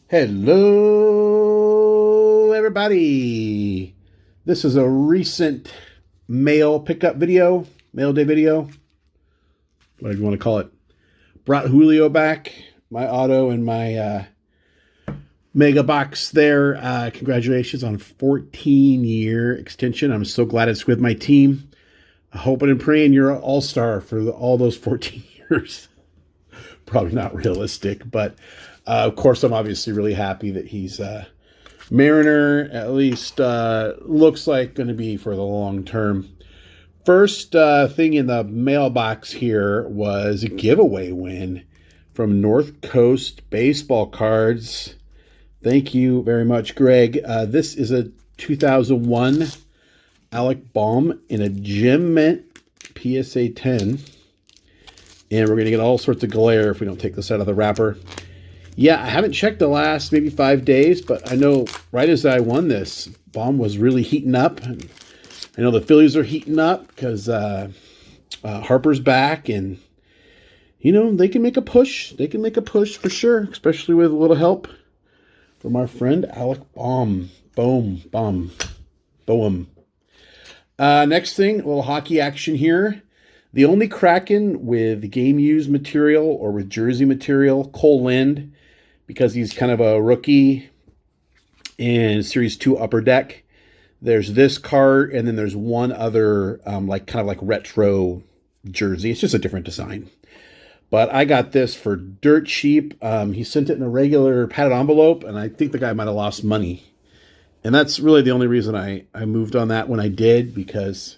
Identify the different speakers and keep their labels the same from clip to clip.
Speaker 1: Hello, everybody. This is a recent mail pickup video, mail day video, whatever you want to call it. Brought Julio back, my auto and my mega box there. Congratulations on a 14-year extension. I'm so glad it's with my team. Hoping and praying you're an all-star for all those 14 years. Probably not realistic, but of course, I'm obviously really happy that he's Mariner, at least looks like going to be for the long term. First thing in the mailbox here was a giveaway win from North Coast Baseball Cards. Thank you very much, Greg. This is a 2001 Alec Baum in a Gem Mint PSA 10. And we're going to get all sorts of glare if we don't take this out of the wrapper. Yeah, I haven't checked the last maybe 5 days, but I know right as I won this, Baum was really heating up. And I know the Phillies are heating up because Harper's back, and you know they can make a push. They can make a push for sure, especially with a little help from our friend Alec Baum. Boom. Next thing, a little hockey action here. The only Kraken with game used material or with jersey material, Cole Lind, because he's kind of a rookie in Series 2 Upper Deck. There's this card, and then there's one other kind of retro jersey. It's just a different design. But I got this for dirt cheap. He sent it in a regular padded envelope, and I think the guy might have lost money. And that's really the only reason I moved on that when I did, because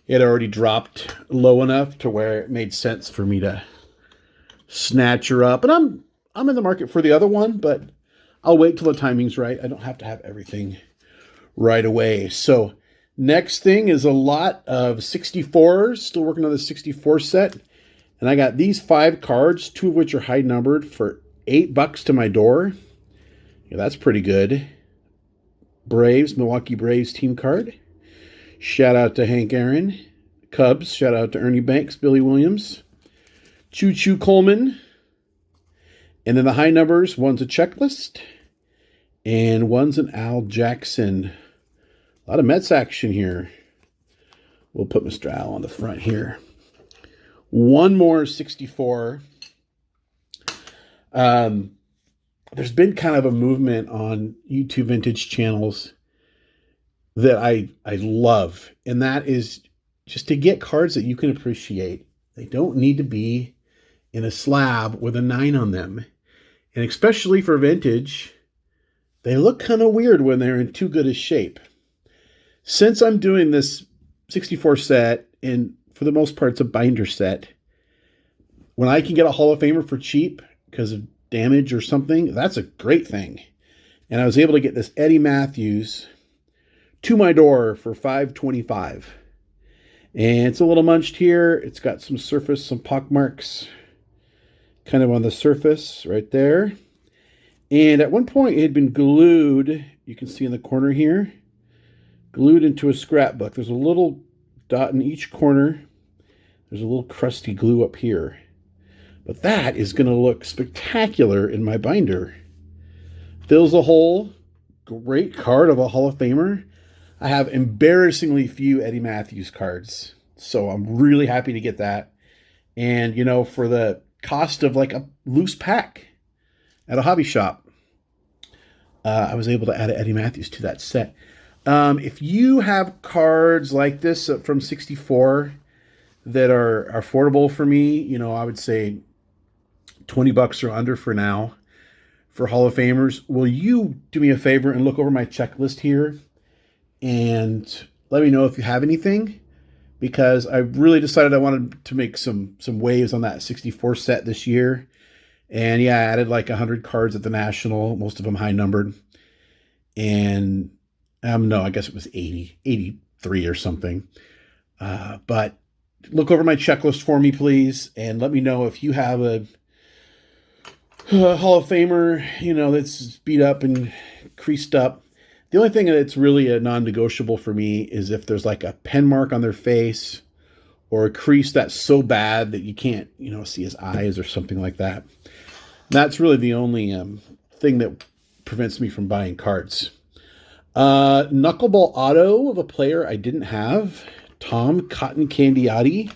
Speaker 1: it already dropped low enough to where it made sense for me to snatch her up. And I'm in the market for the other one, but I'll wait till the timing's right. I don't have to have everything right away. So next thing is a lot of 64s. Still working on the 64 set. And I got these 5 cards, 2 of which are high numbered, for $8 to my door. Yeah, that's pretty good. Braves, Milwaukee Braves team card. Shout out to Hank Aaron. Cubs, shout out to Ernie Banks, Billy Williams. Choo Choo Coleman. And then the high numbers, one's a checklist. And one's an Al Jackson. A lot of Mets action here. We'll put Mr. Al on the front here. One more 64. There's been kind of a movement on YouTube vintage channels that I love, and that is just to get cards that you can appreciate. They don't need to be in a slab with a 9 on them. And especially for vintage, they look kind of weird when they're in too good a shape. Since I'm doing this 64 set, and for the most part it's a binder set, when I can get a Hall of Famer for cheap because of damage or something, that's a great thing. And I was able to get this Eddy Matthews to my door for $5.25. And it's a little munched here. It's got some surface, some pock marks kind of on the surface right there. And at one point it had been glued, you can see in the corner here, glued into a scrapbook. There's a little dot in each corner. There's a little crusty glue up here. But that is going to look spectacular in my binder. Fills a hole. Great card of a Hall of Famer. I have embarrassingly few Eddy Matthews cards, so I'm really happy to get that. And, you know, for the cost of like a loose pack at a hobby shop, I was able to add an Eddy Matthews to that set. If you have cards like this from 64 that are affordable for me, you know, I would say $20 or under for now for Hall of Famers, will you do me a favor and look over my checklist here and let me know if you have anything, because I really decided I wanted to make some waves on that 64 set this year. And yeah, I added like 100 cards at the National, most of them high numbered. And no, I guess it was 83 or something. But look over my checklist for me, please, and let me know if you have a Hall of Famer, you know, that's beat up and creased up. The only thing that's really a non-negotiable for me is if there's like a pen mark on their face or a crease that's so bad that you can't, you know, see his eyes or something like that. That's really the only thing that prevents me from buying cards. Knuckleball auto of a player I didn't have. Tom Cotton Candy Eddy,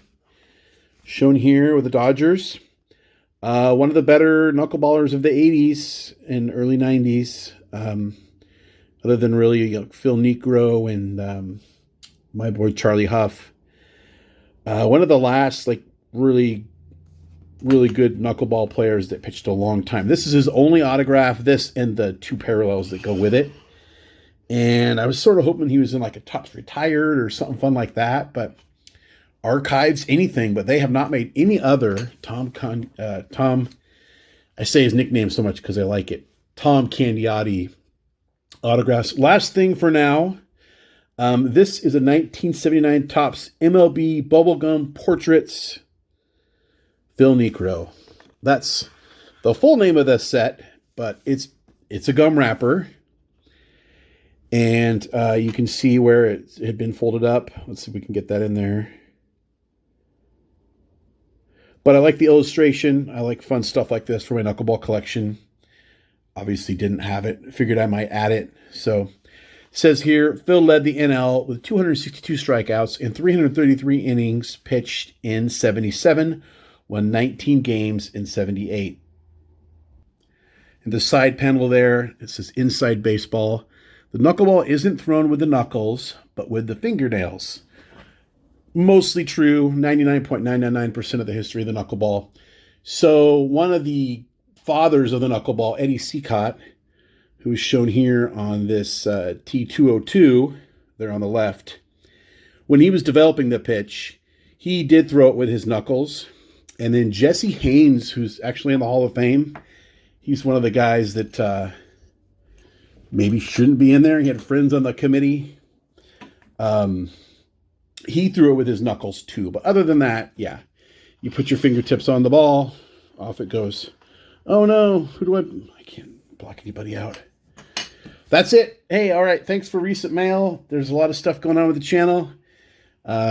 Speaker 1: shown here with the Dodgers. One of the better knuckleballers of the 80s and early 90s. Other than really Phil Niekro and my boy Charlie Huff. One of the last really good knuckleball players that pitched a long time. This is his only autograph, this and the 2 parallels that go with it. And I was sort of hoping he was in like a Topps Retired or something fun like that, but Archives, anything, but they have not made any other Tom, I say his nickname so much because I like it, Tom Candy Eddy autographs. Last thing for now, this is a 1979 Topps MLB Bubblegum Portraits, Phil Niekro. That's the full name of this set, but it's a gum wrapper. And you can see where it had been folded up. Let's see if we can get that in there. But I like the illustration. I like fun stuff like this for my knuckleball collection. Obviously didn't have it. Figured I might add it. So it says here, Phil led the NL with 262 strikeouts in 333 innings pitched in 77, won 19 games in 78. And the side panel there, it says Inside Baseball. The knuckleball isn't thrown with the knuckles, but with the fingernails. Mostly true, 99.999% of the history of the knuckleball. So one of the fathers of the knuckleball, Eddy, who is shown here on this T202, there on the left, when he was developing the pitch, he did throw it with his knuckles. And then Jesse Haynes, who's actually in the Hall of Fame, he's one of the guys that maybe shouldn't be in there. He had friends on the committee. He threw it with his knuckles too. But other than that, yeah, you put your fingertips on the ball, off it goes. Oh no, I can't block anybody out. That's it. Hey, all right, thanks for recent mail. There's a lot of stuff going on with the channel.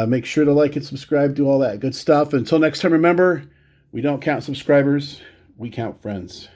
Speaker 1: Make sure to like and subscribe, do all that good stuff. Until next time, remember, we don't count subscribers, we count friends.